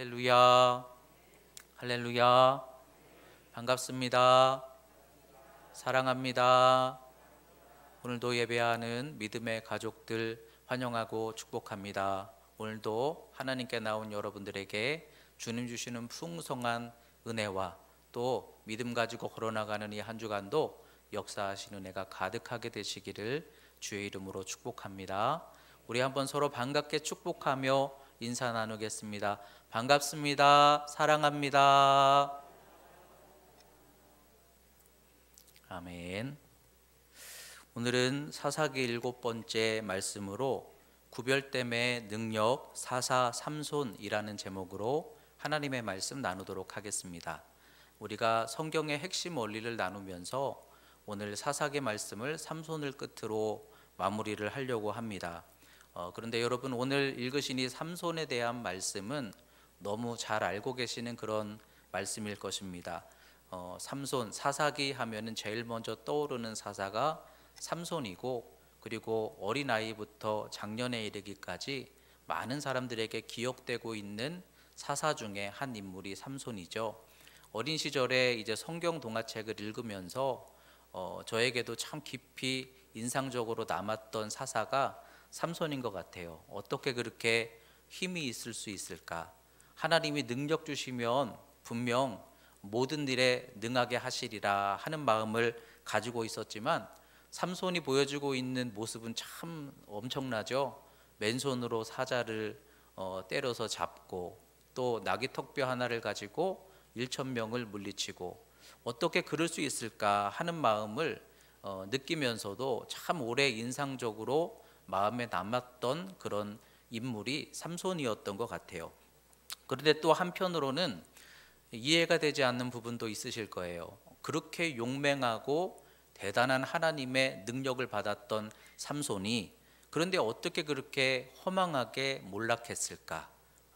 할렐루야, 할렐루야, 반갑습니다. 사랑합니다. 오늘도 예배하는 믿음의 가족들 환영하고 축복합니다. 오늘도 하나님께 나온 여러분들에게 주님 주시는 풍성한 은혜와 또 믿음 가지고 걸어나가는 이 한 주간도 역사하시는 은혜가 가득하게 되시기를 주의 이름으로 축복합니다. 우리 한번 서로 반갑게 축복하며 인사 나누겠습니다. 반갑습니다. 사랑합니다. 아멘. 오늘은 사사기 7번째 말씀으로 구별됨의 능력 사사 삼손이라는 제목으로 하나님의 말씀 나누도록 하겠습니다. 우리가 성경의 핵심 원리를 나누면서 오늘 사사기 말씀을 삼손을 끝으로 마무리를 하려고 합니다. 그런데 여러분, 오늘 읽으신 이 삼손에 대한 말씀은 너무 잘 알고 계시는 그런 말씀일 것입니다. 삼손, 사사기 하면은 제일 먼저 떠오르는 사사가 삼손이고, 그리고 어린아이부터 장년에 이르기까지 많은 사람들에게 기억되고 있는 사사 중에 한 인물이 삼손이죠. 어린 시절에 이제 성경 동화책을 읽으면서 저에게도 참 깊이 인상적으로 남았던 사사가 삼손인 것 같아요. 어떻게 그렇게 힘이 있을 수 있을까? 하나님이 능력 주시면 분명 모든 일에 능하게 하시리라 하는 마음을 가지고 있었지만 삼손이 보여주고 있는 모습은 참 엄청나죠. 맨손으로 사자를 때려서 잡고, 또 나귀 턱뼈 하나를 가지고 1,000명을 물리치고, 어떻게 그럴 수 있을까 하는 마음을 느끼면서도 참 오래 인상적으로 마음에 남았던 그런 인물이 삼손이었던 것 같아요. 그런데 또 한편으로는 이해가 되지 않는 부분도 있으실 거예요. 그렇게 용맹하고 대단한 하나님의 능력을 받았던 삼손이 그런데 어떻게 그렇게 허망하게 몰락했을까?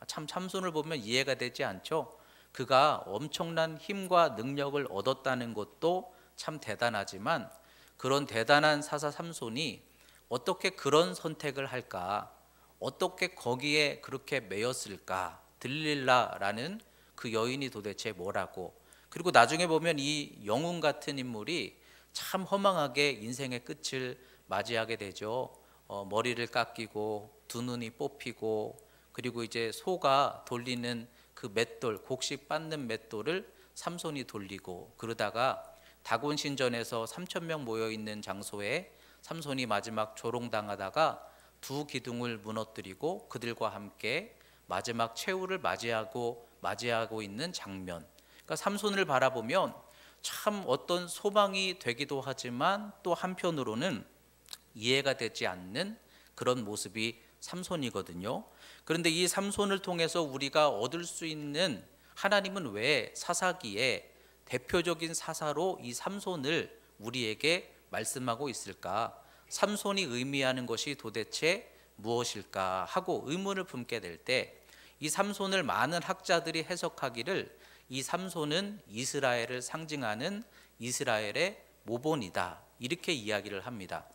참 삼손을 보면 이해가 되지 않죠. 그가 엄청난 힘과 능력을 얻었다는 것도 참 대단하지만 그런 대단한 사사 삼손이 어떻게 그런 선택을 할까? 어떻게 거기에 그렇게 매였을까? 들릴라라는 그 여인이 도대체 뭐라고? 그리고 나중에 보면 이 영웅 같은 인물이 참 허망하게 인생의 끝을 맞이하게 되죠. 머리를 깎이고 두 눈이 뽑히고, 그리고 이제 소가 돌리는 그 맷돌, 곡식 빻는 맷돌을 삼손이 돌리고, 그러다가 다곤신전에서 3,000명 모여 있는 장소에 삼손이 마지막 조롱당하다가 두 기둥을 무너뜨리고 그들과 함께 마지막 최후를 맞이하고 있는 장면. 그러니까 삼손을 바라보면 참 어떤 소망이 되기도 하지만 또 한편으로는 이해가 되지 않는 그런 모습이 삼손이거든요. 그런데 이 삼손을 통해서 우리가 얻을 수 있는, 하나님은 왜 사사기에 대표적인 사사로 이 삼손을 우리에게 말씀하고 있을까? 삼손이 의미하는 것이 도대체 무엇일까 하고 의문을 품게 될 때, 이 삼손을 많은 학자들이 해석하기를 이 삼손은 이스라엘을 상징하는 이스라엘의 모본이다, 이렇게 이야기를 합니다.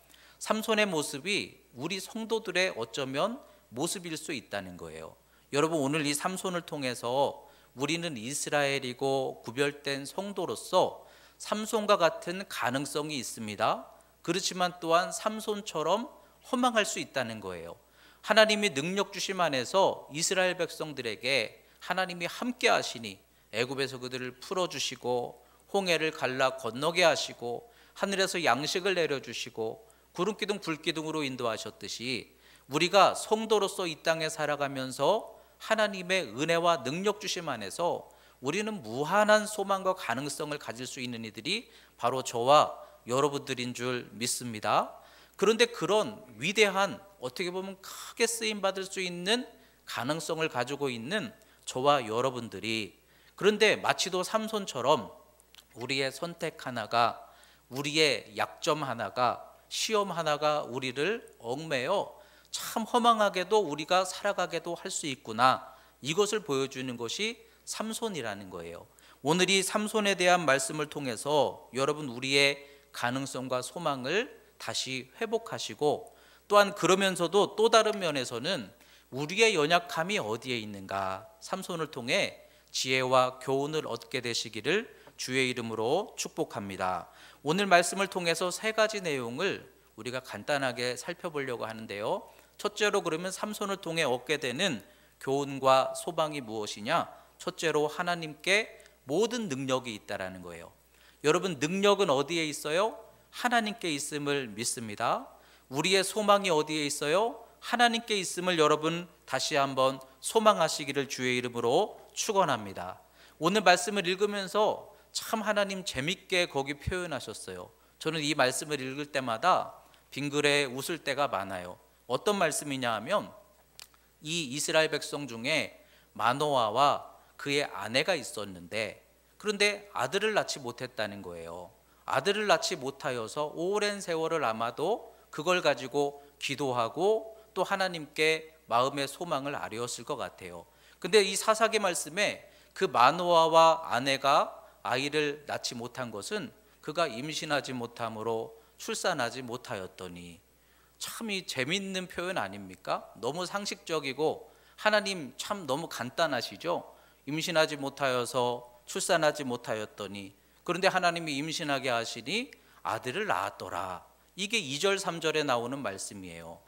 삼손의 모습이 우리 성도들의 어쩌면 모습일 수 있다는 거예요. 여러분, 오늘 이 삼손을 통해서 우리는 이스라엘이고 구별된 성도로서 삼손과 같은 가능성이 있습니다. 그렇지만 또한 삼손처럼 허망할 수 있다는 거예요. 하나님이 능력 주심 안에서 이스라엘 백성들에게 하나님이 함께 하시니 애굽에서 그들을 풀어주시고 홍해를 갈라 건너게 하시고 하늘에서 양식을 내려주시고 구름기둥 불기둥으로 인도하셨듯이 우리가 성도로서 이 땅에 살아가면서 하나님의 은혜와 능력 주심 안에서 우리는 무한한 소망과 가능성을 가질 수 있는 이들이 바로 저와 여러분들인 줄 믿습니다. 그런데 그런 위대한, 어떻게 보면 크게 쓰임받을 수 있는 가능성을 가지고 있는 저와 여러분들이, 그런데 마치도 삼손처럼 우리의 선택 하나가, 우리의 약점 하나가, 시험 하나가 우리를 얽매여 참 허망하게도 우리가 살아가게도 할 수 있구나, 이것을 보여주는 것이 삼손이라는 거예요. 오늘 이 삼손에 대한 말씀을 통해서 여러분, 우리의 가능성과 소망을 다시 회복하시고, 또한 그러면서도 또 다른 면에서는 우리의 연약함이 어디에 있는가, 삼손을 통해 지혜와 교훈을 얻게 되시기를 주의 이름으로 축복합니다. 오늘 말씀을 통해서 세 가지 내용을 우리가 간단하게 살펴보려고 하는데요. 첫째로, 그러면 삼손을 통해 얻게 되는 교훈과 소망이 무엇이냐? 첫째로, 하나님께 모든 능력이 있다라는 거예요. 여러분, 능력은 어디에 있어요? 하나님께 있음을 믿습니다. 우리의 소망이 어디에 있어요? 하나님께 있음을 여러분 다시 한번 소망하시기를 주의 이름으로 축원합니다. 오늘 말씀을 읽으면서 참 하나님 재밌게 거기 표현하셨어요. 저는 이 말씀을 읽을 때마다 빙그레 웃을 때가 많아요. 어떤 말씀이냐 하면, 이 이스라엘 백성 중에 마노아와 그의 아내가 있었는데, 그런데 아들을 낳지 못했다는 거예요. 아들을 낳지 못하여서 오랜 세월을 아마도 그걸 가지고 기도하고 또 하나님께 마음의 소망을 아뢰었을 것 같아요. 근데 이 사사기 말씀에 그 마노아와 아내가 아이를 낳지 못한 것은 그가 임신하지 못함으로 출산하지 못하였더니, 참 이 재밌는 표현 아닙니까? 너무 상식적이고 하나님 참 너무 간단하시죠? 임신하지 못하여서 출산하지 못하였더니, 그런데 하나님이 임신하게 하시니 아들을 낳았더라. 이게 2절 3절에 나오는 말씀이에요.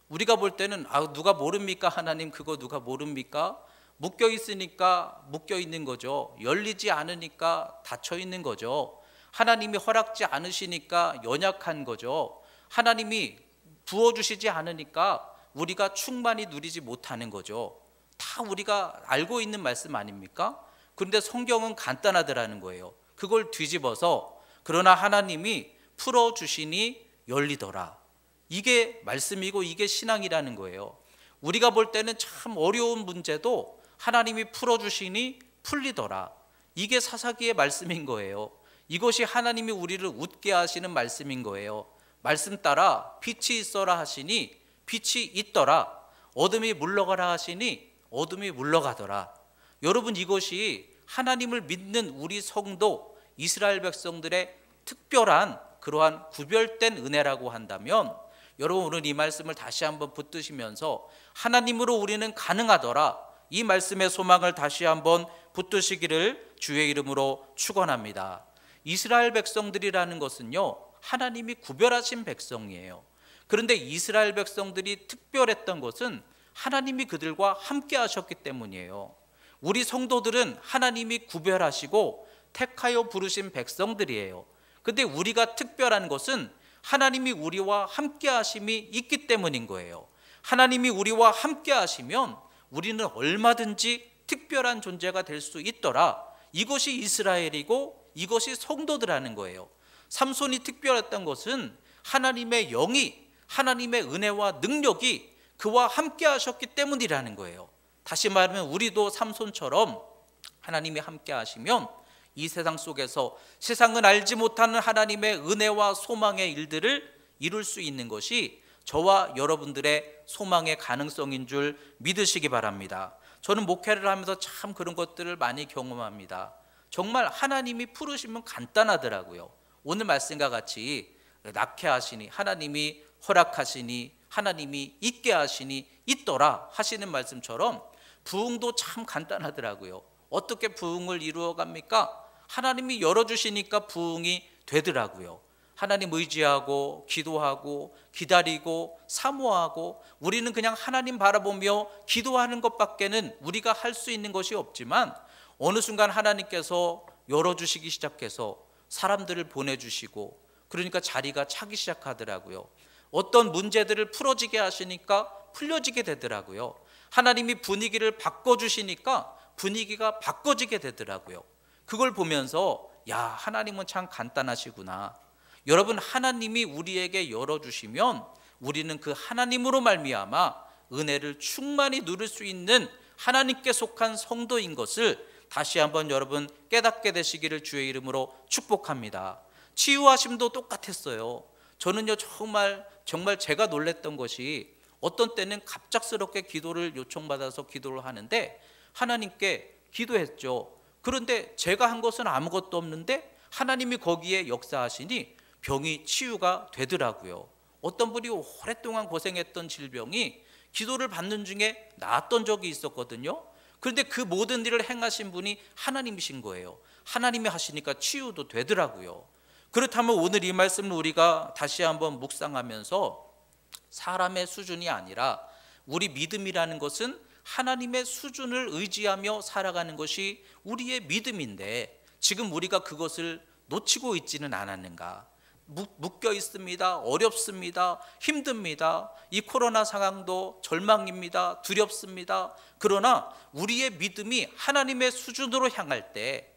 우리가 볼 때는 누가 모릅니까? 하나님 그거 누가 모릅니까? 묶여 있으니까 묶여 있는 거죠. 열리지 않으니까 닫혀 있는 거죠. 하나님이 허락지 않으시니까 연약한 거죠. 하나님이 부어주시지 않으니까 우리가 충만히 누리지 못하는 거죠. 다 우리가 알고 있는 말씀 아닙니까? 그런데 성경은 간단하더라는 거예요. 그걸 뒤집어서 그러나 하나님이 풀어주시니 열리더라. 이게 말씀이고 이게 신앙이라는 거예요. 우리가 볼 때는 참 어려운 문제도 하나님이 풀어주시니 풀리더라. 이게 사사기의 말씀인 거예요. 이것이 하나님이 우리를 웃게 하시는 말씀인 거예요. 말씀 따라 빛이 있어라 하시니 빛이 있더라. 어둠이 물러가라 하시니 어둠이 물러가더라. 여러분, 이것이 하나님을 믿는 우리 성도 이스라엘 백성들의 특별한 그러한 구별된 은혜라고 한다면, 여러분 오늘 이 말씀을 다시 한번 붙드시면서 하나님으로 우리는 가능하더라, 이 말씀의 소망을 다시 한번 붙드시기를 주의 이름으로 축원합니다. 이스라엘 백성들이라는 것은요, 하나님이 구별하신 백성이에요. 그런데 이스라엘 백성들이 특별했던 것은 하나님이 그들과 함께 하셨기 때문이에요. 우리 성도들은 하나님이 구별하시고 택하여 부르신 백성들이에요. 근데 우리가 특별한 것은 하나님이 우리와 함께 하심이 있기 때문인 거예요. 하나님이 우리와 함께 하시면 우리는 얼마든지 특별한 존재가 될 수 있더라. 이것이 이스라엘이고 이것이 성도들하는 거예요. 삼손이 특별했던 것은 하나님의 영이, 하나님의 은혜와 능력이 그와 함께 하셨기 때문이라는 거예요. 다시 말하면 우리도 삼손처럼 하나님이 함께 하시면 이 세상 속에서 세상은 알지 못하는 하나님의 은혜와 소망의 일들을 이룰 수 있는 것이 저와 여러분들의 소망의 가능성인 줄 믿으시기 바랍니다. 저는 목회를 하면서 참 그런 것들을 많이 경험합니다. 정말 하나님이 부르시면 간단하더라고요. 오늘 말씀과 같이 낳게 하시니, 하나님이 허락하시니, 하나님이 있게 하시니 있더라 하시는 말씀처럼 부흥도 참 간단하더라고요. 어떻게 부흥을 이루어 갑니까? 하나님이 열어주시니까 부흥이 되더라고요. 하나님 의지하고 기도하고 기다리고 사모하고 우리는 그냥 하나님 바라보며 기도하는 것밖에는 우리가 할 수 있는 것이 없지만, 어느 순간 하나님께서 열어주시기 시작해서 사람들을 보내주시고, 그러니까 자리가 차기 시작하더라고요. 어떤 문제들을 풀어지게 하시니까 풀려지게 되더라고요. 하나님이 분위기를 바꿔주시니까 분위기가 바꿔지게 되더라고요. 그걸 보면서 야, 하나님은 참 간단하시구나. 여러분, 하나님이 우리에게 열어주시면 우리는 그 하나님으로 말미암아 은혜를 충만히 누릴 수 있는 하나님께 속한 성도인 것을 다시 한번 여러분 깨닫게 되시기를 주의 이름으로 축복합니다. 치유하심도 똑같았어요. 저는요 정말 제가 놀랬던 것이, 어떤 때는 갑작스럽게 기도를 요청받아서 기도를 하는데 하나님께 기도했죠. 그런데 제가 한 것은 아무것도 없는데 하나님이 거기에 역사하시니 병이 치유가 되더라고요. 어떤 분이 오랫동안 고생했던 질병이 기도를 받는 중에 나았던 적이 있었거든요. 그런데 그 모든 일을 행하신 분이 하나님이신 거예요. 하나님이 하시니까 치유도 되더라고요. 그렇다면 오늘 이 말씀을 우리가 다시 한번 묵상하면서 사람의 수준이 아니라 우리 믿음이라는 것은 하나님의 수준을 의지하며 살아가는 것이 우리의 믿음인데 지금 우리가 그것을 놓치고 있지는 않았는가? 묶여 있습니다. 어렵습니다. 힘듭니다. 이 코로나 상황도 절망입니다. 두렵습니다. 그러나 우리의 믿음이 하나님의 수준으로 향할 때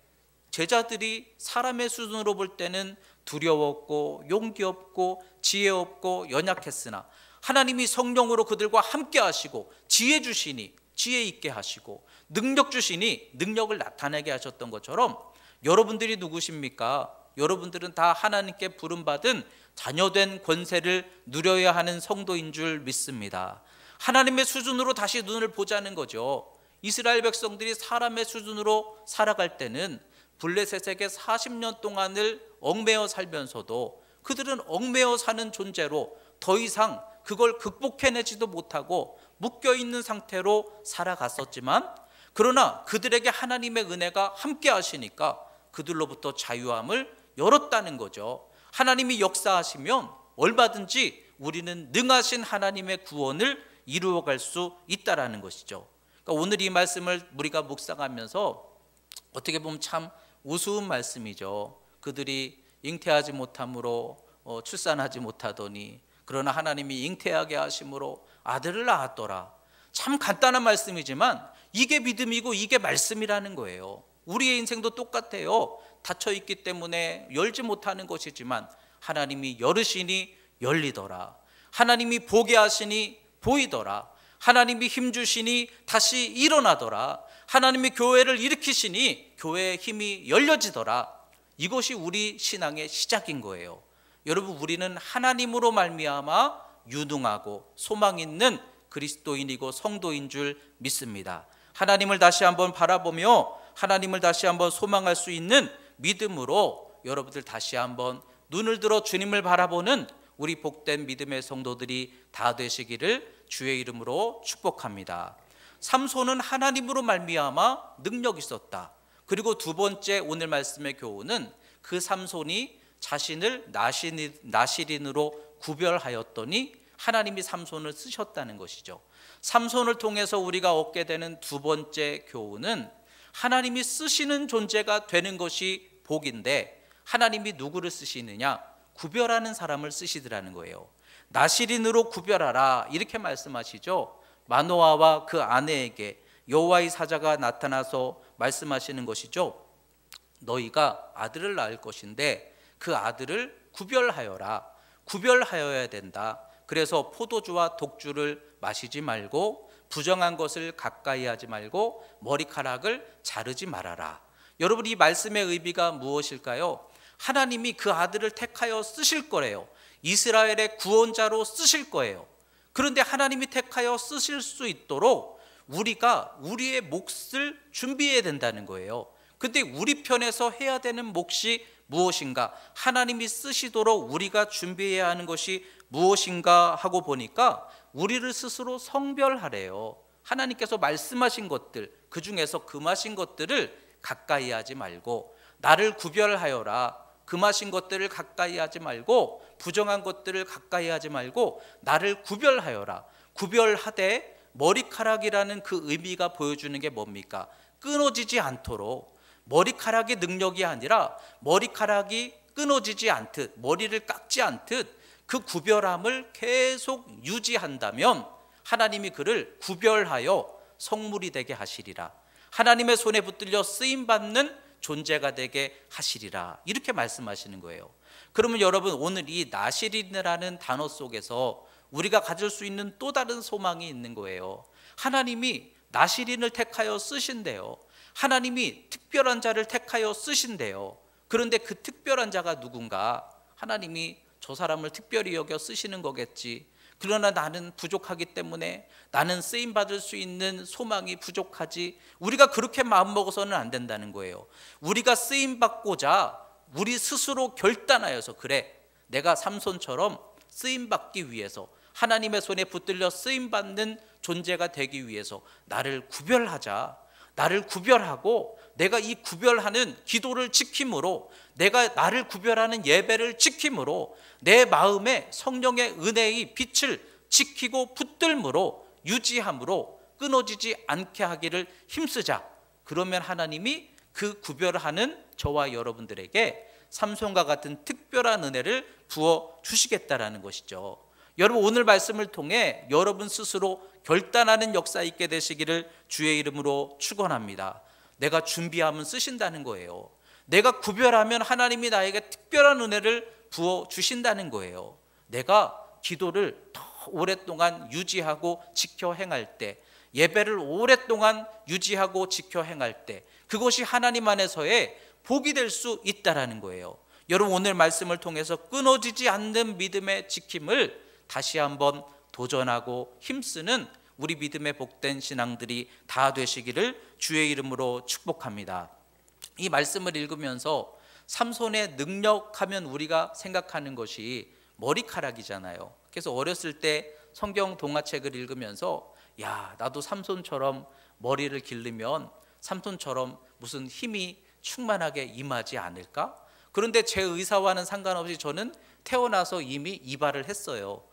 제자들이 사람의 수준으로 볼 때는 두려웠고 용기 없고 지혜 없고 연약했으나 하나님이 성령으로 그들과 함께 하시고 지혜 주시니 지혜 있게 하시고 능력 주시니 능력을 나타내게 하셨던 것처럼 여러분들이 누구십니까? 여러분들은 다 하나님께 부름받은 자녀된 권세를 누려야 하는 성도인 줄 믿습니다. 하나님의 수준으로 다시 눈을 보자는 거죠. 이스라엘 백성들이 사람의 수준으로 살아갈 때는 블레셋에게 40년 동안을 얽매여 살면서도 그들은 얽매여 사는 존재로 더 이상 그걸 극복해내지도 못하고 묶여있는 상태로 살아갔었지만 그러나 그들에게 하나님의 은혜가 함께 하시니까 그들로부터 자유함을 열었다는 거죠. 하나님이 역사하시면 얼마든지 우리는 능하신 하나님의 구원을 이루어갈 수 있다라는 것이죠. 그러니까 오늘 이 말씀을 우리가 묵상하면서 어떻게 보면 참 우스운 말씀이죠. 그들이 잉태하지 못함으로 출산하지 못하더니 그러나 하나님이 잉태하게 하심으로 아들을 낳았더라. 참 간단한 말씀이지만 이게 믿음이고 이게 말씀이라는 거예요. 우리의 인생도 똑같아요. 닫혀있기 때문에 열지 못하는 것이지만 하나님이 열으시니 열리더라. 하나님이 보게 하시니 보이더라. 하나님이 힘주시니 다시 일어나더라. 하나님이 교회를 일으키시니 교회의 힘이 열려지더라. 이것이 우리 신앙의 시작인 거예요. 여러분, 우리는 하나님으로 말미암아 유능하고 소망 있는 그리스도인이고 성도인 줄 믿습니다. 하나님을 다시 한번 바라보며 하나님을 다시 한번 소망할 수 있는 믿음으로 여러분들 다시 한번 눈을 들어 주님을 바라보는 우리 복된 믿음의 성도들이 다 되시기를 주의 이름으로 축복합니다. 삼손은 하나님으로 말미암아 능력이 있었다. 그리고 두 번째 오늘 말씀의 교훈은 그 삼손이 자신을 나실인으로 구별하였더니 하나님이 삼손을 쓰셨다는 것이죠. 삼손을 통해서 우리가 얻게 되는 두 번째 교훈은 하나님이 쓰시는 존재가 되는 것이 복인데 하나님이 누구를 쓰시느냐? 구별하는 사람을 쓰시더라는 거예요. 나실인으로 구별하라 이렇게 말씀하시죠. 마노아와 그 아내에게 여호와의 사자가 나타나서 말씀하시는 것이죠. 너희가 아들을 낳을 것인데 그 아들을 구별하여라. 구별하여야 된다. 그래서 포도주와 독주를 마시지 말고 부정한 것을 가까이 하지 말고 머리카락을 자르지 말아라. 여러분, 이 말씀의 의미가 무엇일까요? 하나님이 그 아들을 택하여 쓰실 거래요. 이스라엘의 구원자로 쓰실 거예요. 그런데 하나님이 택하여 쓰실 수 있도록 우리가 우리의 몫을 준비해야 된다는 거예요. 근데 우리 편에서 해야 되는 몫이 무엇인가? 하나님이 쓰시도록 우리가 준비해야 하는 것이 무엇인가 하고 보니까 우리를 스스로 성별하래요. 하나님께서 말씀하신 것들, 그 중에서 금하신 것들을 가까이 하지 말고 나를 구별하여라. 금하신 것들을 가까이 하지 말고 부정한 것들을 가까이 하지 말고 나를 구별하여라. 구별하되 머리카락이라는 그 의미가 보여주는 게 뭡니까? 끊어지지 않도록. 머리카락의 능력이 아니라 머리카락이 끊어지지 않듯, 머리를 깎지 않듯 그 구별함을 계속 유지한다면 하나님이 그를 구별하여 성물이 되게 하시리라. 하나님의 손에 붙들려 쓰임받는 존재가 되게 하시리라. 이렇게 말씀하시는 거예요. 그러면 여러분, 오늘 이 나실인이라는 단어 속에서 우리가 가질 수 있는 또 다른 소망이 있는 거예요. 하나님이 나실인을 택하여 쓰신대요. 하나님이 특별한 자를 택하여 쓰신대요. 그런데 그 특별한 자가 누군가? 하나님이 저 사람을 특별히 여겨 쓰시는 거겠지. 그러나 나는 부족하기 때문에 나는 쓰임받을 수 있는 소망이 부족하지. 우리가 그렇게 마음먹어서는 안 된다는 거예요. 우리가 쓰임받고자 우리 스스로 결단하여서, 그래, 내가 삼손처럼 쓰임받기 위해서 하나님의 손에 붙들려 쓰임받는 존재가 되기 위해서 나를 구별하자. 나를 구별하고 내가 이 구별하는 기도를 지킴으로, 내가 나를 구별하는 예배를 지킴으로 내 마음에 성령의 은혜의 빛을 지키고 붙들므로, 유지함으로 끊어지지 않게 하기를 힘쓰자. 그러면 하나님이 그 구별하는 저와 여러분들에게 삼손과 같은 특별한 은혜를 부어 주시겠다라는 것이죠. 여러분, 오늘 말씀을 통해 여러분 스스로 결단하는 역사 있게 되시기를 주의 이름으로 축원합니다. 내가 준비하면 쓰신다는 거예요. 내가 구별하면 하나님이 나에게 특별한 은혜를 부어 주신다는 거예요. 내가 기도를 더 오랫동안 유지하고 지켜 행할 때, 예배를 오랫동안 유지하고 지켜 행할 때, 그것이 하나님 안에서의 복이 될 수 있다라는 거예요. 여러분, 오늘 말씀을 통해서 끊어지지 않는 믿음의 지킴을 다시 한번 도전하고 힘쓰는 우리 믿음의 복된 신앙들이 다 되시기를 주의 이름으로 축복합니다. 이 말씀을 읽으면서 삼손의 능력하면 우리가 생각하는 것이 머리카락이잖아요. 그래서 어렸을 때 성경 동화책을 읽으면서 야, 나도 삼손처럼 머리를 기르면 삼손처럼 무슨 힘이 충만하게 임하지 않을까? 그런데 제 의사와는 상관없이 저는 태어나서 이미 이발을 했어요.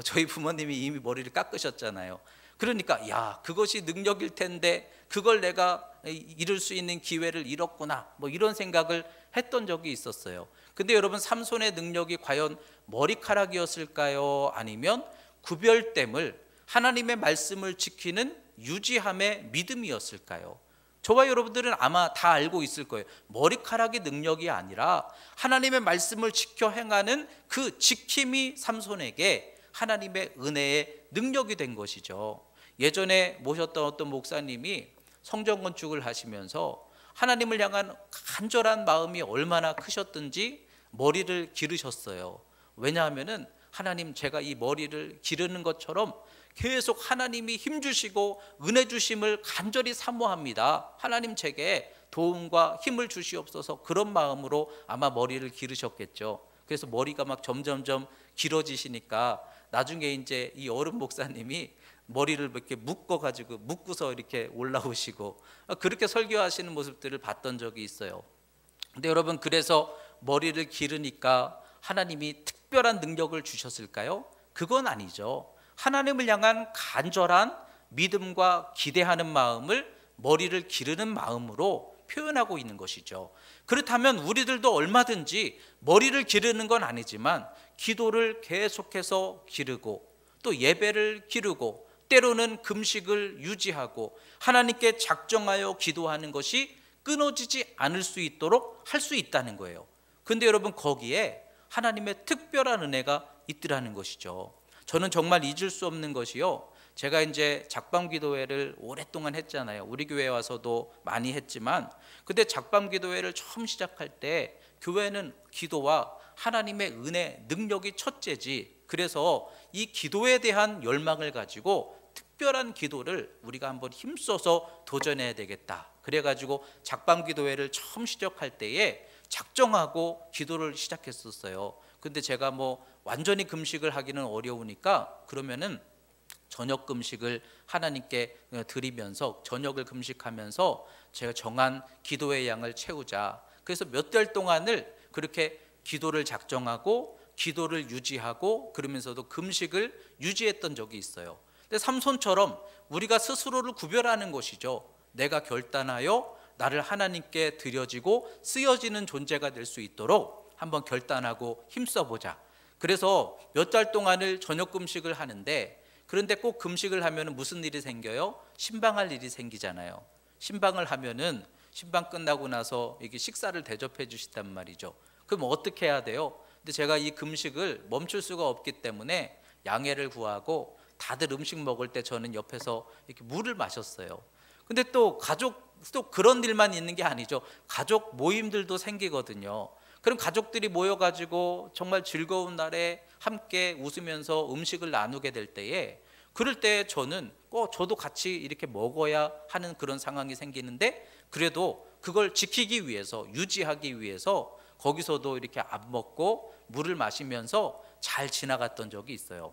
저희 부모님이 이미 머리를 깎으셨잖아요. 그러니까 야, 그것이 능력일 텐데 그걸 내가 이룰 수 있는 기회를 잃었구나, 뭐 이런 생각을 했던 적이 있었어요. 근데 여러분, 삼손의 능력이 과연 머리카락이었을까요? 아니면 구별됨을, 하나님의 말씀을 지키는 유지함의 믿음이었을까요? 저와 여러분들은 아마 다 알고 있을 거예요. 머리카락이 능력이 아니라 하나님의 말씀을 지켜 행하는 그 지킴이 삼손에게 하나님의 은혜의 능력이 된 것이죠. 예전에 모셨던 어떤 목사님이 성전 건축을 하시면서 하나님을 향한 간절한 마음이 얼마나 크셨든지 머리를 기르셨어요. 왜냐하면은 하나님, 제가 이 머리를 기르는 것처럼 계속 하나님이 힘 주시고 은혜 주심을 간절히 사모합니다. 하나님, 제게 도움과 힘을 주시옵소서. 그런 마음으로 아마 머리를 기르셨겠죠. 그래서 머리가 막 점점점 길어지시니까 나중에 이제 이 어른 목사님이 머리를 이렇게 묶어서 이렇게 올라오시고 그렇게 설교하시는 모습들을 봤던 적이 있어요. 근데 여러분, 그래서 머리를 기르니까 하나님이 특별한 능력을 주셨을까요? 그건 아니죠. 하나님을 향한 간절한 믿음과 기대하는 마음을 머리를 기르는 마음으로 표현하고 있는 것이죠. 그렇다면 우리들도 얼마든지 머리를 기르는 건 아니지만 기도를 계속해서 기르고 또 예배를 기르고 때로는 금식을 유지하고 하나님께 작정하여 기도하는 것이 끊어지지 않을 수 있도록 할 수 있다는 거예요. 근데 여러분, 거기에 하나님의 특별한 은혜가 있더라는 것이죠. 저는 정말 잊을 수 없는 것이요, 제가 이제 작방기도회를 오랫동안 했잖아요. 우리 교회에 와서도 많이 했지만, 근데 작방기도회를 처음 시작할 때 교회는 기도와 하나님의 은혜, 능력이 첫째지, 그래서 이 기도에 대한 열망을 가지고 특별한 기도를 우리가 한번 힘써서 도전해야 되겠다. 그래가지고 작방기도회를 처음 시작할 때에 작정하고 기도를 시작했었어요. 근데 제가 뭐 완전히 금식을 하기는 어려우니까 그러면은 저녁 금식을 하나님께 드리면서 저녁을 금식하면서 제가 정한 기도의 양을 채우자. 그래서 몇 달 동안을 그렇게 기도를 작정하고 기도를 유지하고 그러면서도 금식을 유지했던 적이 있어요. 근데 삼손처럼 우리가 스스로를 구별하는 것이죠. 내가 결단하여 나를 하나님께 드려지고 쓰여지는 존재가 될 수 있도록 한번 결단하고 힘써보자. 그래서 몇 달 동안을 저녁 금식을 하는데, 그런데 꼭 금식을 하면 무슨 일이 생겨요? 신방할 일이 생기잖아요. 신방을 하면은 신방 끝나고 나서 이게 식사를 대접해 주시단 말이죠. 그럼 어떻게 해야 돼요? 근데 제가 이 금식을 멈출 수가 없기 때문에 양해를 구하고 다들 음식 먹을 때 저는 옆에서 이렇게 물을 마셨어요. 근데 또 또 그런 일만 있는 게 아니죠. 가족 모임들도 생기거든요. 그럼 가족들이 모여가지고 정말 즐거운 날에 함께 웃으면서 음식을 나누게 될 때에, 그럴 때 저는 저도 같이 이렇게 먹어야 하는 그런 상황이 생기는데, 그래도 그걸 지키기 위해서, 유지하기 위해서 거기서도 이렇게 안 먹고 물을 마시면서 잘 지나갔던 적이 있어요.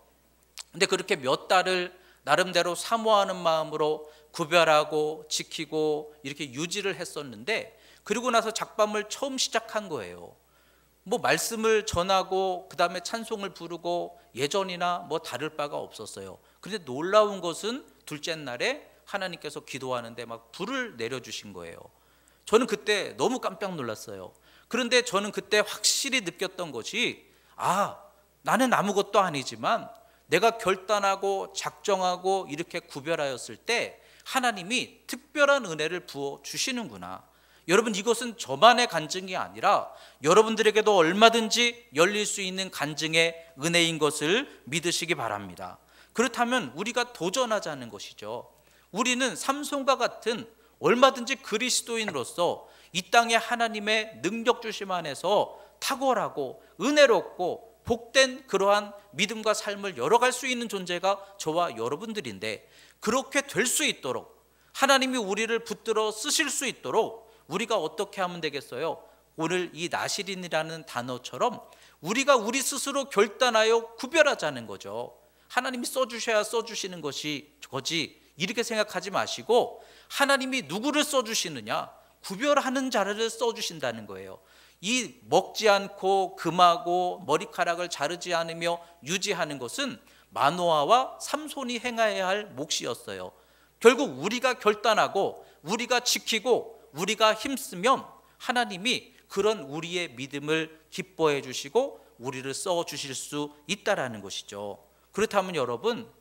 근데 그렇게 몇 달을 나름대로 사모하는 마음으로 구별하고 지키고 이렇게 유지를 했었는데, 그리고 나서 작밤을 처음 시작한 거예요. 뭐 말씀을 전하고 그 다음에 찬송을 부르고 예전이나 뭐 다를 바가 없었어요. 그런데 놀라운 것은 둘째 날에 하나님께서 기도하는데 막 불을 내려주신 거예요. 저는 그때 너무 깜짝 놀랐어요. 그런데 저는 그때 확실히 느꼈던 것이, 나는 아무것도 아니지만 내가 결단하고 작정하고 이렇게 구별하였을 때 하나님이 특별한 은혜를 부어 주시는구나. 여러분, 이것은 저만의 간증이 아니라 여러분들에게도 얼마든지 열릴 수 있는 간증의 은혜인 것을 믿으시기 바랍니다. 그렇다면 우리가 도전하자는 것이죠. 우리는 삼손과 같은 얼마든지 그리스도인으로서 이 땅에 하나님의 능력 주심 안에서 탁월하고 은혜롭고 복된 그러한 믿음과 삶을 열어갈 수 있는 존재가 저와 여러분들인데, 그렇게 될 수 있도록 하나님이 우리를 붙들어 쓰실 수 있도록 우리가 어떻게 하면 되겠어요? 오늘 이 나실인이라는 단어처럼 우리가 우리 스스로 결단하여 구별하자는 거죠. 하나님이 써주셔야 써주시는 거지 이렇게 생각하지 마시고, 하나님이 누구를 써주시느냐, 구별하는 자를 써주신다는 거예요. 이 먹지 않고 금하고 머리카락을 자르지 않으며 유지하는 것은 마노아와 삼손이 행해야 할 몫이었어요. 결국 우리가 결단하고 우리가 지키고 우리가 힘쓰면 하나님이 그런 우리의 믿음을 기뻐해 주시고 우리를 써 주실 수 있다라는 것이죠. 그렇다면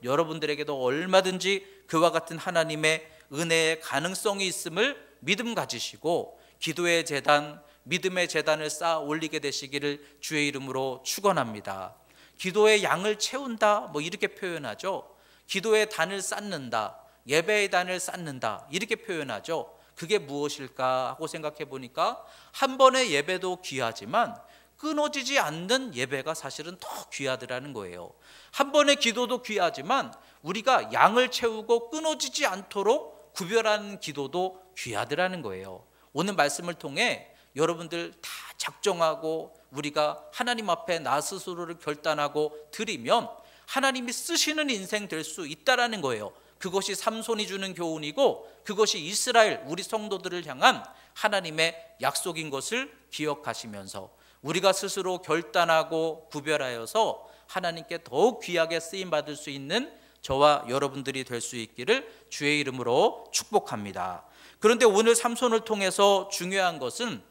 여러분들에게도 얼마든지 그와 같은 하나님의 은혜의 가능성이 있음을 믿음 가지시고 기도의 제단, 믿음의 제단을 쌓아 올리게 되시기를 주의 이름으로 축원합니다. 기도의 양을 채운다, 뭐 이렇게 표현하죠. 기도의 단을 쌓는다, 예배의 단을 쌓는다, 이렇게 표현하죠. 그게 무엇일까 하고 생각해 보니까, 한 번의 예배도 귀하지만 끊어지지 않는 예배가 사실은 더 귀하더라는 거예요. 한 번의 기도도 귀하지만 우리가 양을 채우고 끊어지지 않도록 구별하는 기도도 귀하더라는 거예요. 오늘 말씀을 통해 여러분들 다 작정하고 우리가 하나님 앞에 나 스스로를 결단하고 드리면 하나님이 쓰시는 인생 될 수 있다라는 거예요. 그것이 삼손이 주는 교훈이고, 그것이 이스라엘 우리 성도들을 향한 하나님의 약속인 것을 기억하시면서 우리가 스스로 결단하고 구별하여서 하나님께 더욱 귀하게 쓰임받을 수 있는 저와 여러분들이 될 수 있기를 주의 이름으로 축복합니다. 그런데 오늘 삼손을 통해서 중요한 것은,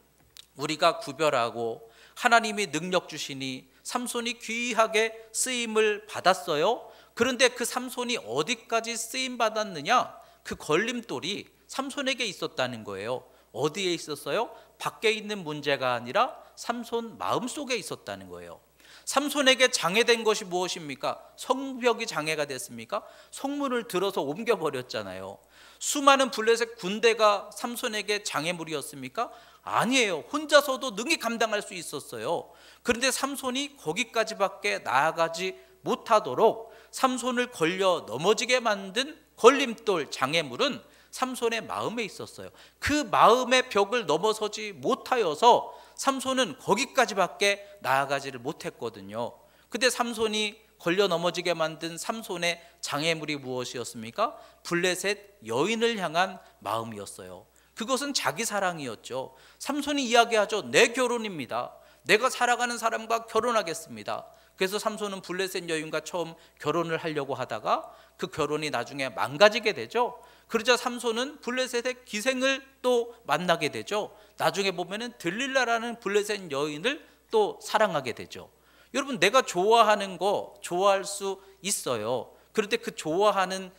우리가 구별하고 하나님이 능력 주시니 삼손이 귀하게 쓰임을 받았어요. 그런데 그 삼손이 어디까지 쓰임 받았느냐? 그 걸림돌이 삼손에게 있었다는 거예요. 어디에 있었어요? 밖에 있는 문제가 아니라 삼손 마음속에 있었다는 거예요. 삼손에게 장애된 것이 무엇입니까? 성벽이 장애가 됐습니까? 성문을 들어서 옮겨버렸잖아요. 수많은 블레셋 군대가 삼손에게 장애물이었습니까? 아니에요. 혼자서도 능히 감당할 수 있었어요. 그런데 삼손이 거기까지밖에 나아가지 못하도록 삼손을 걸려 넘어지게 만든 걸림돌, 장애물은 삼손의 마음에 있었어요. 그 마음의 벽을 넘어서지 못하여서 삼손은 거기까지밖에 나아가지를 못했거든요. 근데 삼손이 걸려 넘어지게 만든 삼손의 장애물이 무엇이었습니까? 블레셋 여인을 향한 마음이었어요. 그것은 자기 사랑이었죠. 삼손이 이야기하죠. 내 결혼입니다. 내가 살아가는 사람과 결혼하겠습니다. 그래서 삼손은 블레셋 여인과 처음 결혼을 하려고 하다가 그 결혼이 나중에 망가지게 되죠. 그러자 삼손은 블레셋의 기생을 또 만나게 되죠. 나중에 보면은 들릴라라는 블레셋 여인을 또 사랑하게 되죠. 여러분, 내가 좋아하는 거 좋아할 수 있어요. 그런데 그 좋아하는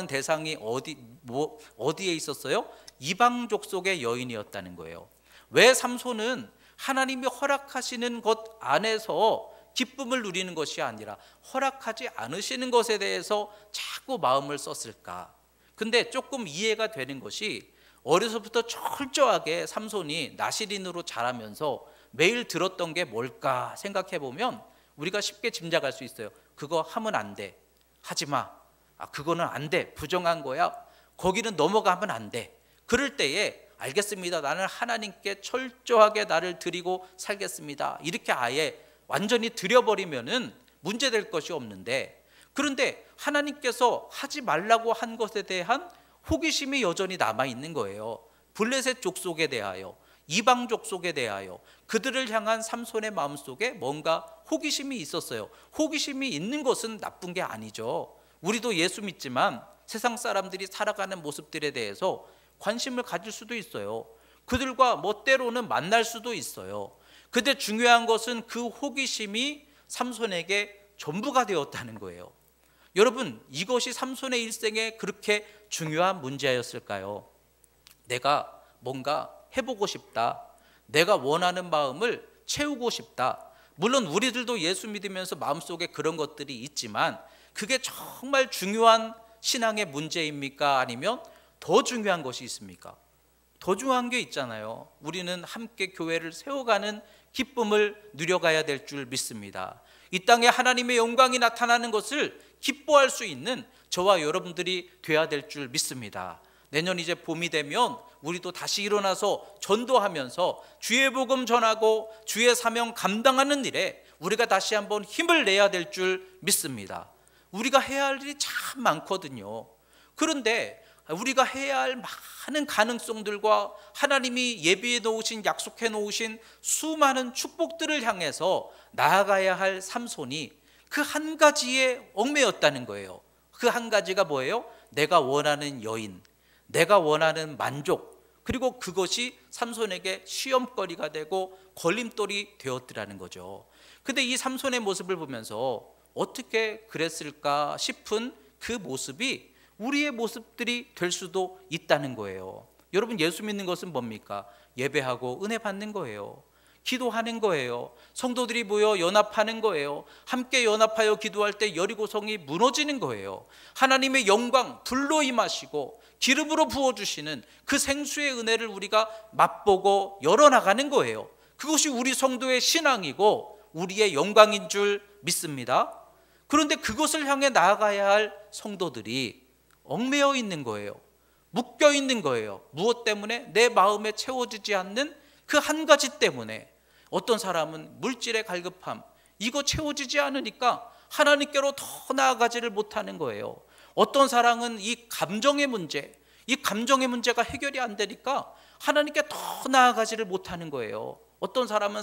대상이 어디에 있었어요? 이방 족속의 여인이었다는 거예요. 왜 삼손은 하나님이 허락하시는 것 안에서 기쁨을 누리는 것이 아니라 허락하지 않으시는 것에 대해서 자꾸 마음을 썼을까? 근데 조금 이해가 되는 것이, 어려서부터 철저하게 삼손이 나실인으로 자라면서 매일 들었던 게 뭘까 생각해 보면 우리가 쉽게 짐작할 수 있어요. 그거 하면 안 돼, 하지 마, 그거는 안 돼, 부정한 거야, 거기는 넘어가면 안 돼. 그럴 때에 알겠습니다, 나는 하나님께 철저하게 나를 드리고 살겠습니다, 이렇게 아예 완전히 드려버리면은 문제될 것이 없는데, 그런데 하나님께서 하지 말라고 한 것에 대한 호기심이 여전히 남아있는 거예요. 블레셋 족속에 대하여, 이방 족속에 대하여 그들을 향한 삼손의 마음속에 뭔가 호기심이 있었어요. 호기심이 있는 것은 나쁜 게 아니죠. 우리도 예수 믿지만 세상 사람들이 살아가는 모습들에 대해서 관심을 가질 수도 있어요. 그들과 때로는 만날 수도 있어요. 근데 중요한 것은 그 호기심이 삼손에게 전부가 되었다는 거예요. 여러분, 이것이 삼손의 일생에 그렇게 중요한 문제였을까요? 내가 뭔가 해보고 싶다, 내가 원하는 마음을 채우고 싶다. 물론 우리들도 예수 믿으면서 마음속에 그런 것들이 있지만 그게 정말 중요한 신앙의 문제입니까? 아니면 더 중요한 것이 있습니까? 더 중요한 게 있잖아요. 우리는 함께 교회를 세워가는 기쁨을 누려가야 될 줄 믿습니다. 이 땅에 하나님의 영광이 나타나는 것을 기뻐할 수 있는 저와 여러분들이 돼야 될 줄 믿습니다. 내년 이제 봄이 되면 우리도 다시 일어나서 전도하면서 주의 복음 전하고 주의 사명 감당하는 일에 우리가 다시 한번 힘을 내야 될 줄 믿습니다. 우리가 해야 할 일이 참 많거든요. 그런데 우리가 해야 할 많은 가능성들과 하나님이 예비해 놓으신, 약속해 놓으신 수많은 축복들을 향해서 나아가야 할 삼손이 그 한 가지에 얽매였다는 거예요. 그 한 가지가 뭐예요? 내가 원하는 여인, 내가 원하는 만족, 그리고 그것이 삼손에게 시험거리가 되고 걸림돌이 되었더라는 거죠. 근데 이 삼손의 모습을 보면서 어떻게 그랬을까 싶은 그 모습이 우리의 모습들이 될 수도 있다는 거예요. 여러분, 예수 믿는 것은 뭡니까? 예배하고 은혜 받는 거예요. 기도하는 거예요. 성도들이 모여 연합하는 거예요. 함께 연합하여 기도할 때 여리고성이 무너지는 거예요. 하나님의 영광 불로 임하시고 기름으로 부어주시는 그 생수의 은혜를 우리가 맛보고 열어나가는 거예요. 그것이 우리 성도의 신앙이고 우리의 영광인 줄 믿습니다. 그런데 그것을 향해 나아가야 할 성도들이 얽매여 있는 거예요. 묶여 있는 거예요. 무엇 때문에? 내 마음에 채워지지 않는 그 한 가지 때문에. 어떤 사람은 물질의 갈급함, 이거 채워지지 않으니까 하나님께로 더 나아가지를 못하는 거예요. 어떤 사람은 이 감정의 문제, 이 감정의 문제가 해결이 안 되니까 하나님께 더 나아가지를 못하는 거예요. 어떤 사람은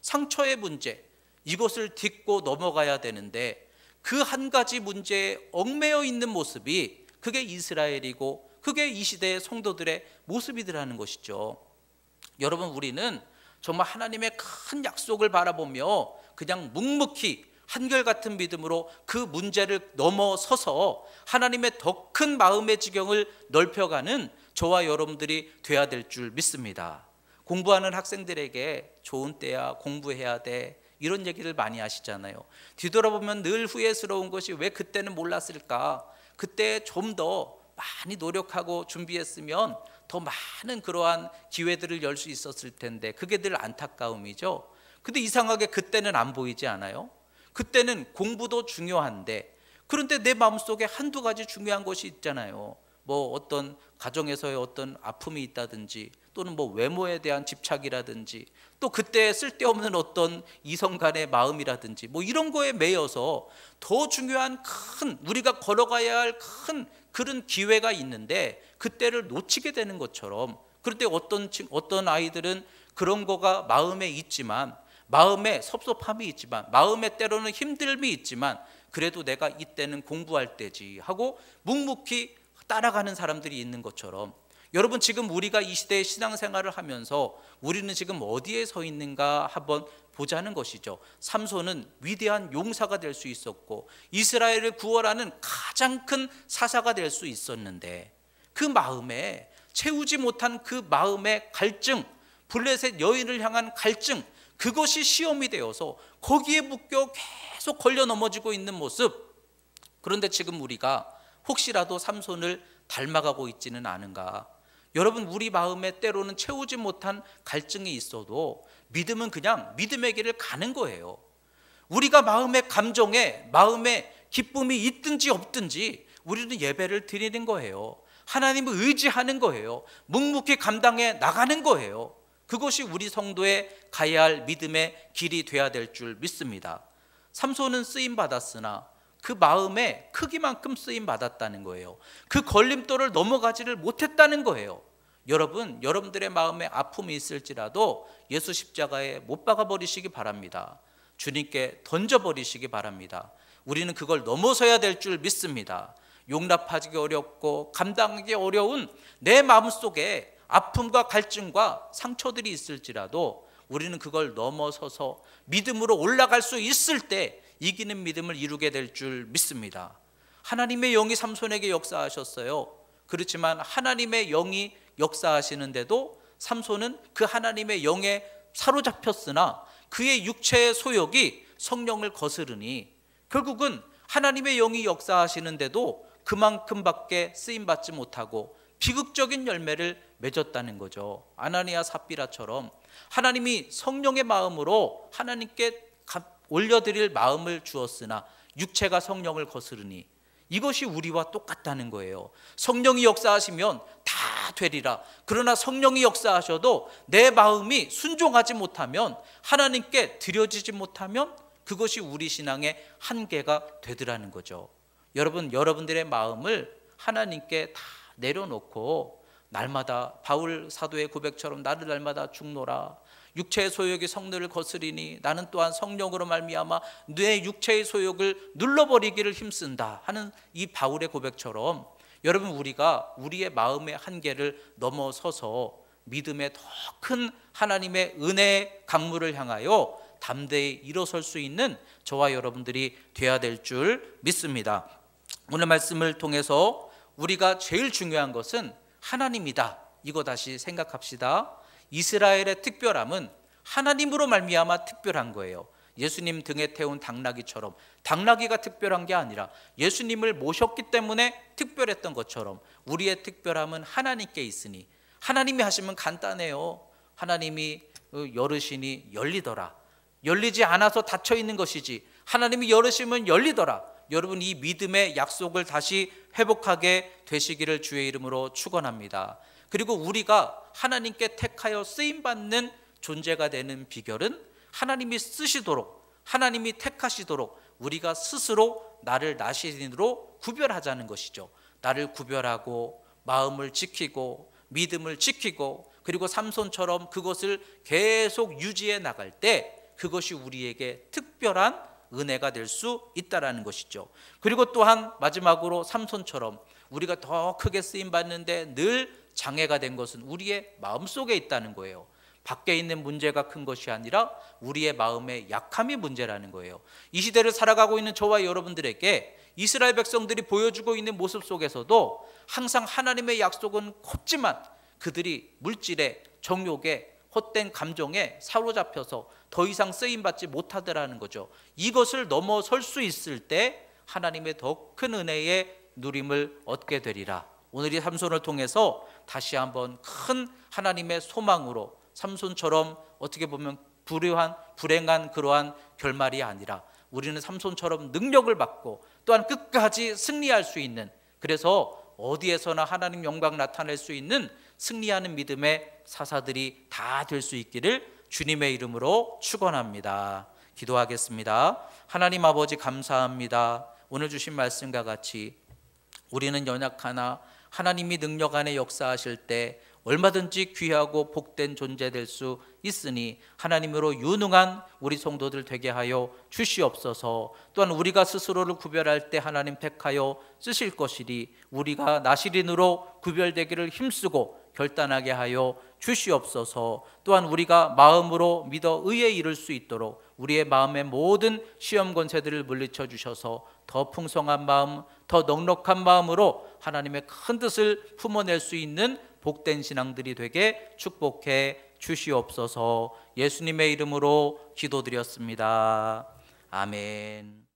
상처의 문제, 이것을 딛고 넘어가야 되는데 그 한 가지 문제에 얽매여 있는 모습이 그게 이스라엘이고 그게 이 시대의 성도들의 모습이더라는 것이죠. 여러분, 우리는 정말 하나님의 큰 약속을 바라보며 그냥 묵묵히 한결같은 믿음으로 그 문제를 넘어서서 하나님의 더 큰 마음의 지경을 넓혀가는 저와 여러분들이 돼야 될 줄 믿습니다. 공부하는 학생들에게 좋은 때야 공부해야 돼, 이런 얘기를 많이 하시잖아요. 뒤돌아보면 늘 후회스러운 것이 왜 그때는 몰랐을까? 그때 좀 더 많이 노력하고 준비했으면 더 많은 그러한 기회들을 열 수 있었을 텐데, 그게 늘 안타까움이죠. 근데 이상하게 그때는 안 보이지 않아요? 그때는 공부도 중요한데, 그런데 내 마음속에 한두 가지 중요한 것이 있잖아요. 어떤 가정에서의 어떤 아픔이 있다든지, 또는 외모에 대한 집착이라든지, 또 그때 쓸데없는 어떤 이성 간의 마음이라든지 이런 거에 매여서 더 중요한 큰, 우리가 걸어가야 할 큰 그런 기회가 있는데 그때를 놓치게 되는 것처럼, 그런데 어떤 아이들은 그런 거가 마음에 있지만, 마음에 섭섭함이 있지만, 마음에 때로는 힘듦이 있지만, 그래도 내가 이때는 공부할 때지 하고 묵묵히 따라가는 사람들이 있는 것처럼, 여러분, 지금 우리가 이 시대의 신앙생활을 하면서 우리는 지금 어디에 서 있는가 한번 보자는 것이죠. 삼손은 위대한 용사가 될 수 있었고 이스라엘을 구원하는 가장 큰 사사가 될 수 있었는데, 그 마음에 채우지 못한 그 마음의 갈증, 블레셋 여인을 향한 갈증, 그것이 시험이 되어서 거기에 묶여 계속 걸려 넘어지고 있는 모습. 그런데 지금 우리가 혹시라도 삼손을 닮아가고 있지는 않은가? 여러분, 우리 마음에 때로는 채우지 못한 갈증이 있어도 믿음은 그냥 믿음의 길을 가는 거예요. 우리가 마음의 감정에, 마음의 기쁨이 있든지 없든지 우리는 예배를 드리는 거예요. 하나님을 의지하는 거예요. 묵묵히 감당해 나가는 거예요. 그것이 우리 성도의 가야 할 믿음의 길이 돼야 될 줄 믿습니다. 삼손은 쓰임 받았으나 그 마음의 크기만큼 쓰임 받았다는 거예요. 그 걸림돌을 넘어가지를 못했다는 거예요. 여러분, 여러분들의 마음에 아픔이 있을지라도 예수 십자가에 못 박아 버리시기 바랍니다. 주님께 던져버리시기 바랍니다. 우리는 그걸 넘어서야 될 줄 믿습니다. 용납하기 어렵고 감당하기 어려운 내 마음속에 아픔과 갈증과 상처들이 있을지라도 우리는 그걸 넘어서서 믿음으로 올라갈 수 있을 때 이기는 믿음을 이루게 될 줄 믿습니다. 하나님의 영이 삼손에게 역사하셨어요. 그렇지만 하나님의 영이 역사하시는데도 삼손은 그 하나님의 영에 사로잡혔으나 그의 육체의 소욕이 성령을 거스르니 결국은 하나님의 영이 역사하시는데도 그만큼밖에 쓰임받지 못하고 비극적인 열매를 맺었다는 거죠. 아나니아 삽비라처럼 하나님이 성령의 마음으로 하나님께 올려드릴 마음을 주었으나 육체가 성령을 거스르니 이것이 우리와 똑같다는 거예요. 성령이 역사하시면 다 되리라. 그러나 성령이 역사하셔도 내 마음이 순종하지 못하면, 하나님께 드려지지 못하면 그것이 우리 신앙의 한계가 되더라는 거죠. 여러분, 여러분들의 마음을 하나님께 다 내려놓고 날마다 바울 사도의 고백처럼 나를 날마다 죽노라. 육체의 소욕이 성령을 거스리니 나는 또한 성령으로 말미암아 내 육체의 소욕을 눌러버리기를 힘쓴다 하는 이 바울의 고백처럼 여러분, 우리가 우리의 마음의 한계를 넘어서서 믿음의 더 큰 하나님의 은혜의 강물을 향하여 담대히 일어설 수 있는 저와 여러분들이 되어야 될 줄 믿습니다. 오늘 말씀을 통해서 우리가 제일 중요한 것은 하나님이다, 이거 다시 생각합시다. 이스라엘의 특별함은 하나님으로 말미암아 특별한 거예요. 예수님 등에 태운 당나귀처럼 당나귀가 특별한 게 아니라 예수님을 모셨기 때문에 특별했던 것처럼 우리의 특별함은 하나님께 있으니, 하나님이 하시면 간단해요. 하나님이 열으시니 열리더라. 열리지 않아서 닫혀 있는 것이지 하나님이 열으시면 열리더라. 여러분, 이 믿음의 약속을 다시 회복하게 되시기를 주의 이름으로 축원합니다. 그리고 우리가 하나님께 택하여 쓰임받는 존재가 되는 비결은 하나님이 쓰시도록, 하나님이 택하시도록 우리가 스스로 나를 나 시인으로 구별하자는 것이죠. 나를 구별하고 마음을 지키고 믿음을 지키고 그리고 삼손처럼 그것을 계속 유지해 나갈 때 그것이 우리에게 특별한 은혜가 될 수 있다는 것이죠. 그리고 또한 마지막으로 삼손처럼 우리가 더 크게 쓰임받는데 늘 장애가 된 것은 우리의 마음속에 있다는 거예요. 밖에 있는 문제가 큰 것이 아니라 우리의 마음의 약함이 문제라는 거예요. 이 시대를 살아가고 있는 저와 여러분들에게 이스라엘 백성들이 보여주고 있는 모습 속에서도 항상 하나님의 약속은 컸지만 그들이 물질에, 정욕에, 헛된 감정에 사로잡혀서 더 이상 쓰임받지 못하더라는 거죠. 이것을 넘어설 수 있을 때 하나님의 더 큰 은혜의 누림을 얻게 되리라. 오늘 이 삼손을 통해서 다시 한번 큰 하나님의 소망으로, 삼손처럼 어떻게 보면 불행한 그러한 결말이 아니라 우리는 삼손처럼 능력을 받고 또한 끝까지 승리할 수 있는, 그래서 어디에서나 하나님 영광 나타낼 수 있는 승리하는 믿음의 사사들이 다 될 수 있기를 주님의 이름으로 축원합니다. 기도하겠습니다. 하나님 아버지, 감사합니다. 오늘 주신 말씀과 같이 우리는 연약하나 하나님이 능력 안에 역사하실 때 얼마든지 귀하고 복된 존재 될 수 있으니 하나님으로 유능한 우리 성도들 되게 하여 주시옵소서. 또한 우리가 스스로를 구별할 때 하나님 택하여 쓰실 것이니 우리가 나시린으로 구별되기를 힘쓰고 결단하게 하여 주시옵소서. 또한 우리가 마음으로 믿어 의에 이를 수 있도록 우리의 마음의 모든 시험 권세들을 물리쳐 주셔서 더 풍성한 마음, 더 넉넉한 마음으로 하나님의 큰 뜻을 품어낼 수 있는 복된 신앙들이 되게 축복해 주시옵소서. 예수님의 이름으로 기도드렸습니다. 아멘.